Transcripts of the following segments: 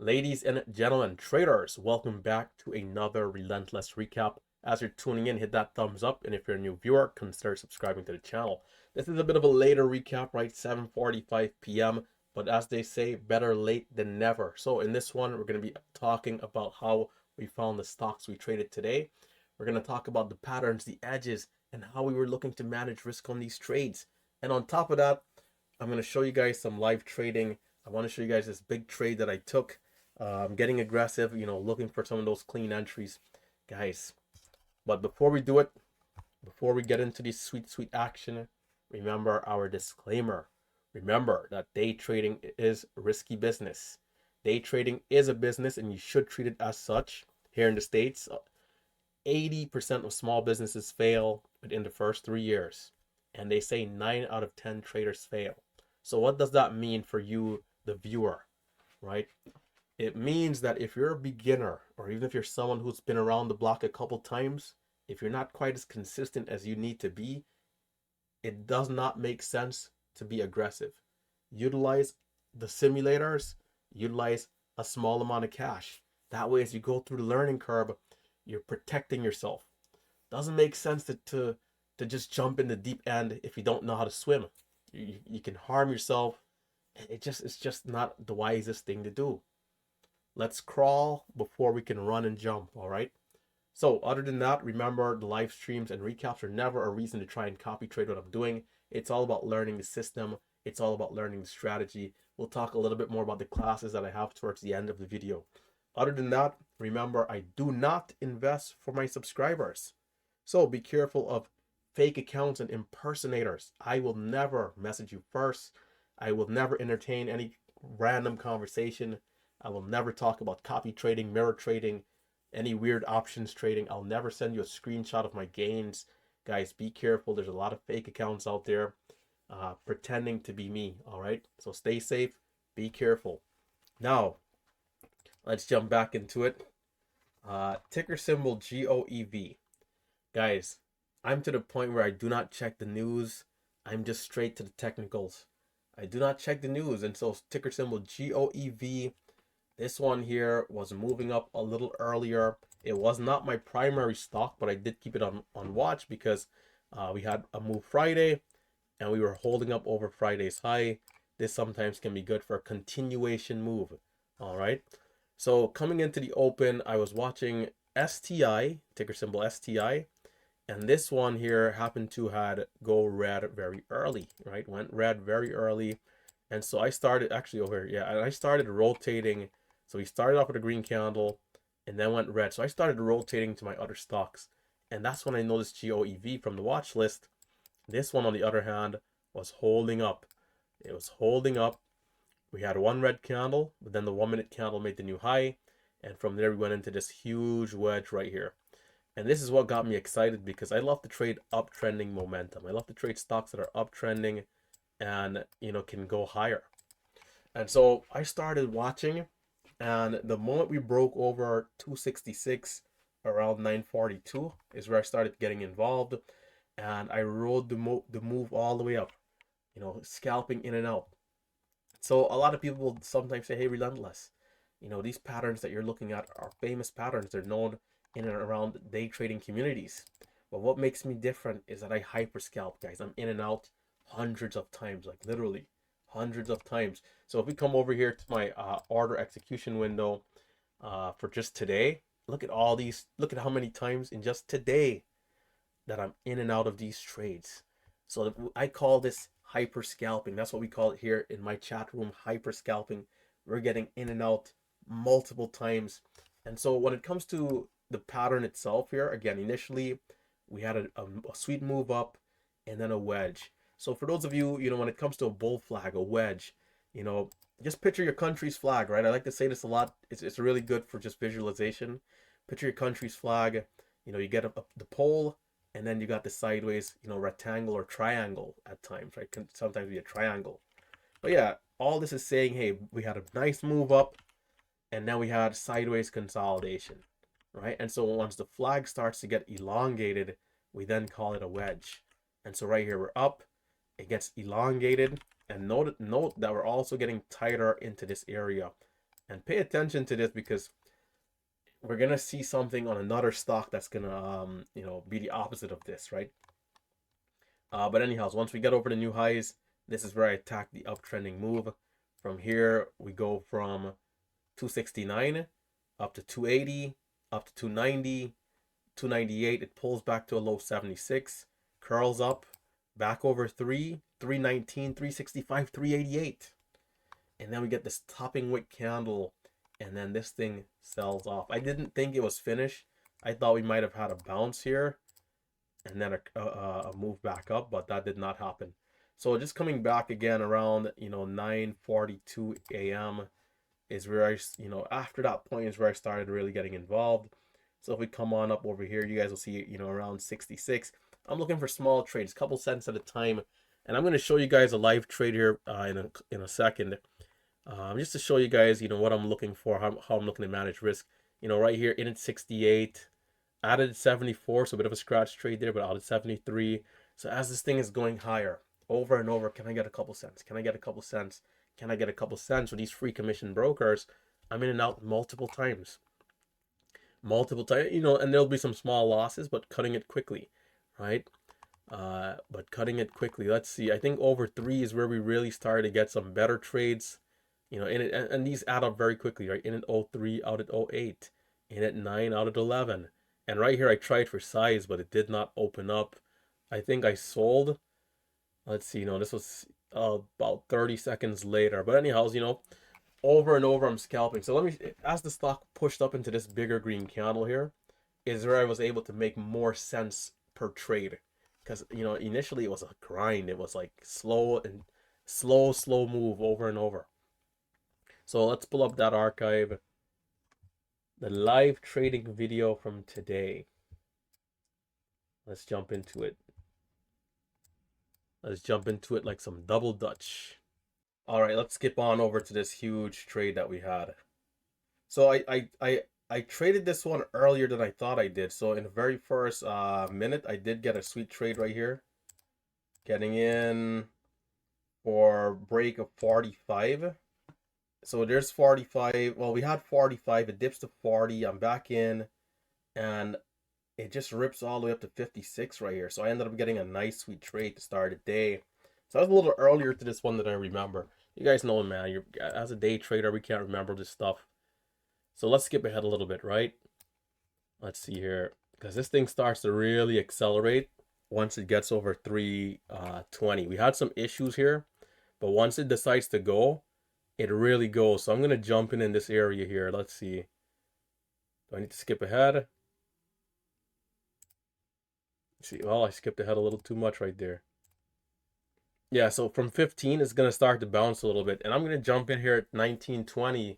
Ladies and gentlemen, traders, welcome back to another Relentless recap. As you're tuning in, hit that thumbs up, and if you're a new viewer, consider subscribing to the channel. This is a bit of a later recap, right? 7:45 p.m., but as they say, better late than never. So in this one, we're going to be talking about how we found the stocks we traded today. We're going to talk about the patterns, the edges, and how we were looking to manage risk on these trades. And on top of that, I'm going to show you guys some live trading. I want to show you guys this big trade that I took. I'm getting aggressive, looking for some of those clean entries, guys. But before we do it, before we get into this sweet action, remember our disclaimer. Remember that day trading is risky business. Day trading is a business and you should treat it as such. Here in the States, 80% of small businesses fail within the first 3 years. And they say 9 out of 10 traders fail. So what does that mean for you, the viewer, right? It means that if you're a beginner, or even if you're someone who's been around the block a couple times, if you're not quite as consistent as you need to be, it does not make sense to be aggressive. Utilize the simulators, utilize a small amount of cash. That way, as you go through the learning curve, you're protecting yourself. Doesn't make sense to just jump in the deep end if you don't know how to swim. You can harm yourself. It's just not the wisest thing to do. Let's crawl before we can run and jump, all right? So other than that, remember the live streams and recaps are never a reason to try and copy trade what I'm doing. It's all about learning the system. It's all about learning the strategy. We'll talk a little bit more about the classes that I have towards the end of the video. Other than that, remember, I do not invest for my subscribers. So be careful of fake accounts and impersonators. I will never message you first. I will never entertain any random conversation. I will never talk about copy trading, mirror trading, any weird options trading. I'll never send you a screenshot of my gains. Guys, be careful. There's a lot of fake accounts out there pretending to be me, all right? So stay safe, be careful. Now, let's jump back into it. Ticker symbol GOEV. Guys, I'm to the point where I do not check the news. I'm just straight to the technicals. I do not check the news. And so ticker symbol GOEV. This one here was moving up a little earlier. It was not my primary stock, but I did keep it on watch because we had a move Friday and we were holding up over Friday's high. This sometimes can be good for a continuation move. All right. So coming into the open, I was watching STI, ticker symbol STI. And this one here happened to had go red very early, right? Went red very early. And so I started actually over here. Yeah, and I started rotating. So we started off with a green candle and then went red. So I started rotating to my other stocks. And that's when I noticed GOEV from the watch list. This one, on the other hand, was holding up. It was holding up. We had one red candle, but then the 1 minute candle made the new high. And from there, we went into this huge wedge right here. And this is what got me excited because I love to trade uptrending momentum. I love to trade stocks that are uptrending and, can go higher. And so I started watching. And the moment we broke over 266 around 942 is where I started getting involved. And I rode the move all the way up, scalping in and out. So a lot of people will sometimes say, hey, Relentless, these patterns that you're looking at are famous patterns. They're known in and around day trading communities. But what makes me different is that I hyper scalp, guys. I'm in and out hundreds of times, like literally hundreds of times. So if we come over here to my order execution window for just today, look at all these, look at how many times in just today that I'm in and out of these trades. So I call this hyper scalping. That's what we call it here in my chat room, hyper scalping. We're getting in and out multiple times. And so when it comes to the pattern itself here, again, initially we had a sweet move up and then a wedge. So for those of you, when it comes to a bull flag, a wedge, just picture your country's flag, right? I like to say this a lot. It's really good for just visualization. Picture your country's flag. You get the pole, and then you got the sideways, rectangle or triangle at times, right? Can sometimes be a triangle. But yeah, all this is saying, hey, we had a nice move up, and then we had sideways consolidation, right? And so once the flag starts to get elongated, we then call it a wedge. And so right here, we're up. It gets elongated, and note that we're also getting tighter into this area. And pay attention to this because we're gonna see something on another stock that's gonna be the opposite of this, right? But anyhow, once we get over the new highs, this is where I attack the uptrending move. From here, we go from 269 up to 280, up to 290, 298. It pulls back to a low 76, curls up, back over 3, 319, 365, 388. And then we get this topping wick candle, and then this thing sells off. I didn't think it was finished. I thought we might have had a bounce here and then a move back up, but that did not happen. So just coming back again around 9:42 a.m. is where I after that point is where I started really getting involved. So if we come on up over here, you guys will see around 66. I'm looking for small trades, couple cents at a time, and I'm going to show you guys a live trade here in a second, just to show you guys what I'm looking for, how I'm looking to manage risk. Right here in at 68. Added 74, so a bit of a scratch trade there, but out at 73. So as this thing is going higher, over and over, can I get a couple cents? Can I get a couple cents? Can I get a couple cents with these free commission brokers? I'm in and out multiple times. Multiple times, and there'll be some small losses, but cutting it quickly, right? But cutting it quickly. Let's see. I think over 3 is where we really started to get some better trades. In it, and these add up very quickly, right? In at 03, out at 08, in at 9, out at 11. And right here, I tried for size, but it did not open up. I think I sold. Let's see, this was about 30 seconds later. But anyhow, over and over, I'm scalping. So let me, as the stock pushed up into this bigger green candle here, is where I was able to make more sense per trade. Because, initially it was a grind. It was like slow move over and over. So let's pull up that archive. The live trading video from today. Let's jump into it. Let's jump into it like some double Dutch. All right, let's skip on over to this huge trade that we had. So I traded this one earlier than I thought I did. So in the very first minute, I did get a sweet trade right here. Getting in for break of 45. So there's 45. Well, we had 45. It dips to 40. I'm back in. And it just rips all the way up to 56 right here. So I ended up getting a nice sweet trade to start the day. So I was a little earlier to this one than I remember. You guys know, man, as a day trader, we can't remember this stuff. So let's skip ahead a little bit, right? Let's see here. Because this thing starts to really accelerate once it gets over 320. We had some issues here, but once it decides to go, it really goes. So I'm going to jump in this area here. Let's see. Do I need to skip ahead? See, well, I skipped ahead a little too much right there. Yeah, so from 15, it's going to start to bounce a little bit. And I'm going to jump in here at 1920,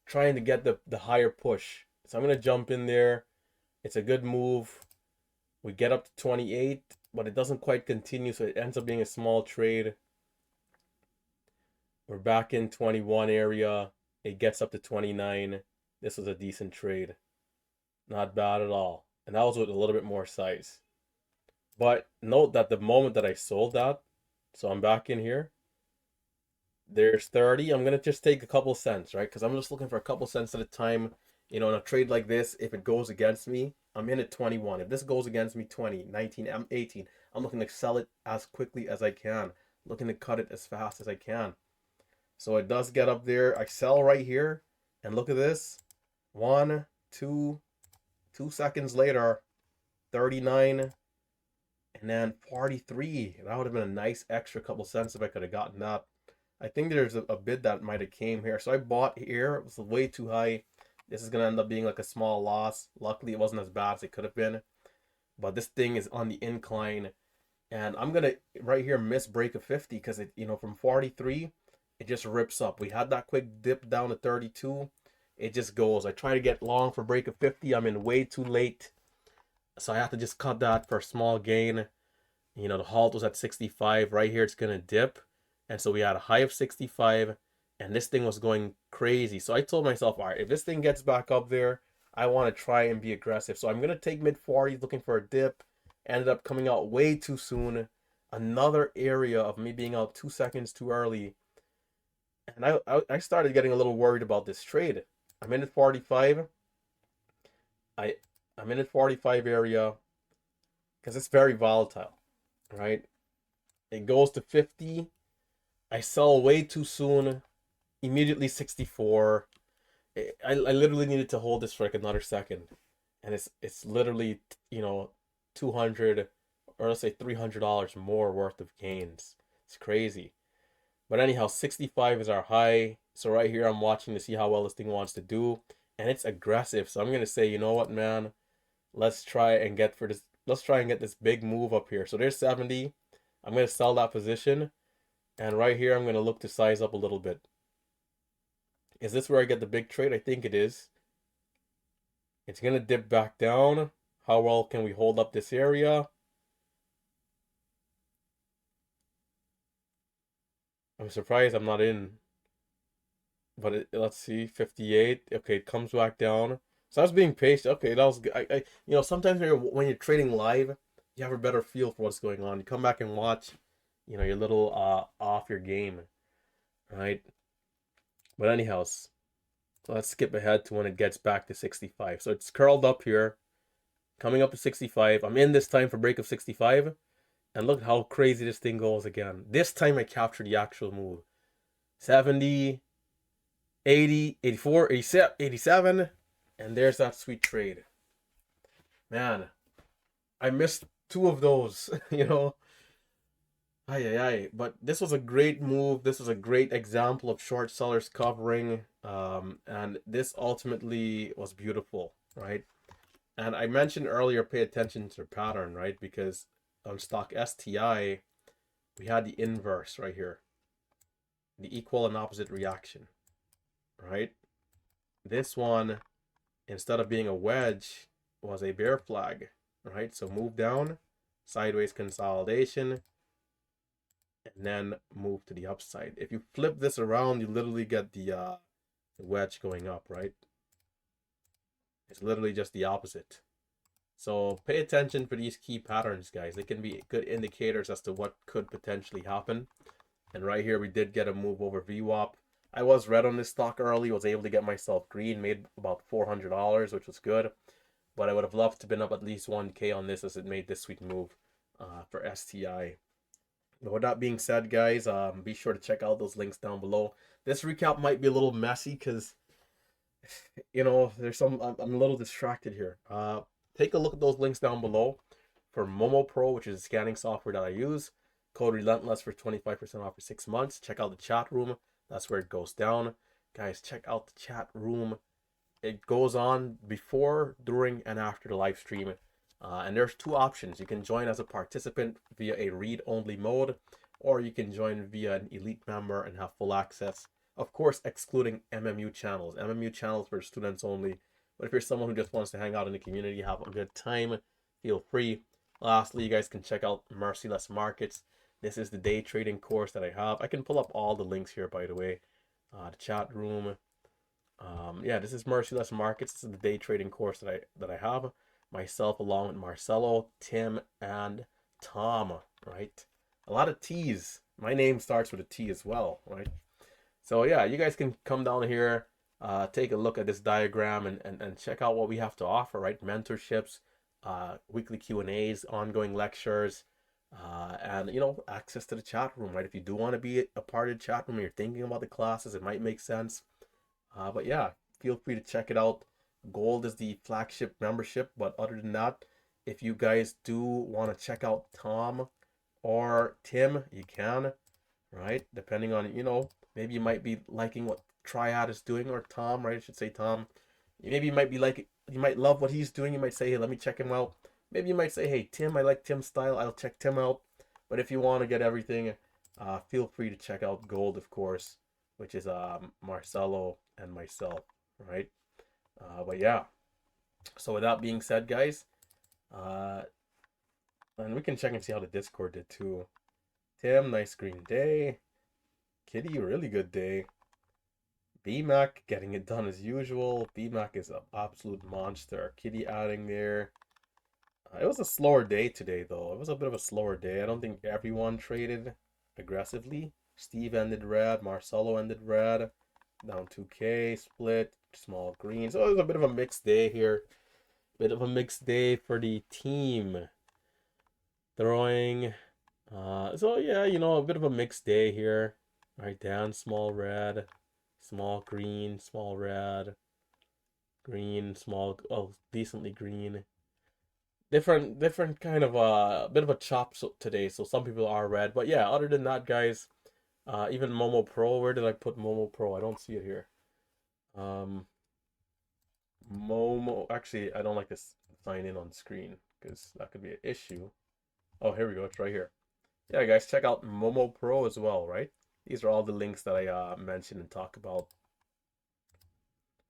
trying to get the higher push. So I'm going to jump in there. It's a good move. We get up to 28, but it doesn't quite continue, so it ends up being a small trade. We're back in 21 area. It gets up to 29. This was a decent trade. Not bad at all. And that was with a little bit more size. But note that the moment that I sold that, so I'm back in here, there's 30. I'm going to just take a couple cents, right? Because I'm just looking for a couple cents at a time. In a trade like this, if it goes against me, I'm in at 21. If this goes against me, 20, 19, I'm 18. I'm looking to sell it as quickly as I can. Looking to cut it as fast as I can. So it does get up there. I sell right here. And look at this. 1, 2 seconds later, 39. And then 43. That would have been a nice extra couple cents if I could have gotten that. I think there's a bid that might have came here. So I bought here. It was way too high. This is going to end up being like a small loss. Luckily, it wasn't as bad as it could have been. But this thing is on the incline. And I'm going to, right here, miss break of 50. Because, from 43, it just rips up. We had that quick dip down to 32. It just goes. I try to get long for break of 50. I'm in way too late. So I have to just cut that for a small gain. The halt was at 65. Right here, it's going to dip. And so we had a high of 65. And this thing was going crazy. So I told myself, all right, if this thing gets back up there, I want to try and be aggressive. So I'm going to take mid-40s looking for a dip. Ended up coming out way too soon. Another area of me being out 2 seconds too early. And I started getting a little worried about this trade. I'm in at 45. I I'm in at 45 area because it's very volatile, right? It goes to 50. I sell way too soon. Immediately 64. I literally needed to hold this for like another second, and it's literally, 200, or let's say $300 more worth of gains. It's crazy. But anyhow, 65 is our high. So right here, I'm watching to see how well this thing wants to do, and it's aggressive. So I'm gonna say, you know what, man, let's try and get for this. Let's try and get this big move up here. So there's 70. I'm gonna sell that position, and right here, I'm gonna look to size up a little bit. Is this where I get the big trade? I think it is. It's gonna dip back down. How well can we hold up this area? I'm surprised I'm not in, but let's see, 58. Okay, it comes back down. So I was being patient. Okay, that was good. Sometimes when you're trading live, you have a better feel for what's going on. You come back and watch, you're a little off your game, right? But anyhow, let's skip ahead to when it gets back to 65. So it's curled up here, coming up to 65. I'm in this time for break of 65. And look how crazy this thing goes again. This time I captured the actual move. 70, 80, 84, 87. And there's that sweet trade. Man, I missed two of those, Ay, ay, ay. But this was a great move. This was a great example of short sellers covering. And this ultimately was beautiful, right? And I mentioned earlier, pay attention to the pattern, right? Because on stock STI, we had the inverse right here, the equal and opposite reaction, right? This one, instead of being a wedge, was a bear flag, right? So move down, sideways consolidation, and then move to the upside. If you flip this around, you literally get the wedge going up, right? It's literally just the opposite. So pay attention for these key patterns, guys. They can be good indicators as to what could potentially happen. And right here, we did get a move over VWAP. I was red on this stock early, was able to get myself green, made about $400, which was good. But I would have loved to been up at least 1K on this as it made this sweet move for STI. But with that being said, guys, be sure to check out those links down below. This recap might be a little messy because, there's I'm a little distracted here. Take a look at those links down below for Momo Pro, which is a scanning software that I use. Code Relentless for 25% off for 6 months. Check out the chat room. That's where it goes down. Guys, check out the chat room. It goes on before, during, and after the live stream. And there's two options. You can join as a participant via a read-only mode, or you can join via an elite member and have full access. Of course, excluding MMU channels. MMU channels for students only. But if you're someone who just wants to hang out in the community, have a good time, feel free. Lastly, you guys can check out Merciless Markets. This is the day trading course that I have. I can pull up all the links here, by the way. The chat room. Yeah, this is Merciless Markets. This is the day trading course that I have. Myself along with Marcelo, Tim, and Tom, right? A lot of T's. My name starts with a T as well, right? So yeah, you guys can come down here, take a look at this diagram and check out what we have to offer, right? Mentorships, weekly Q&As, ongoing lectures, and access to the chat room, right? If you do want to be a part of the chat room and you're thinking about the classes, it might make sense. But yeah, feel free to check it out. Gold is the flagship membership, but other than that, if you guys do want to check out Tom or Tim, you can, right? Depending on, maybe you might be liking what Triad is doing, or Tom, right? I should say Tom. Maybe you might be like, you might love what he's doing. You might say, hey, let me check him out. Maybe you might say, hey, Tim, I like Tim's style. I'll check Tim out. But if you want to get everything, feel free to check out Gold, of course, which is Marcelo and myself, right? But yeah. So with that being said, guys, and we can check and see how the Discord did too. Tim, nice green day. Kitty, really good day. BMAC getting it done as usual. BMAC is an absolute monster. Kitty adding there. It was a slower day today, though. It was a bit of a slower day. I don't think everyone traded aggressively. Steve ended red. Marcelo ended red. Down 2K, split, small green. So it was a bit of a mixed day here. Bit of a mixed day for the team. Throwing. So yeah, a bit of a mixed day here. Right, down small red, small green, small red, green, small, oh, decently green. Different kind of bit of a chop today. So some people are red, but yeah, other than that, guys, even Momo Pro. Where did I put Momo Pro? I don't see it here. Um, Momo. Actually, I don't like this sign in on screen because that could be an issue. Oh, here we go. It's right here. Yeah, guys, check out Momo Pro as well, right? These are all the links that I mentioned and talk about.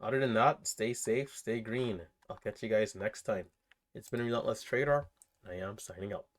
Other than that, stay safe, stay green. I'll catch you guys next time. It's been Relentless Trader. I am signing out.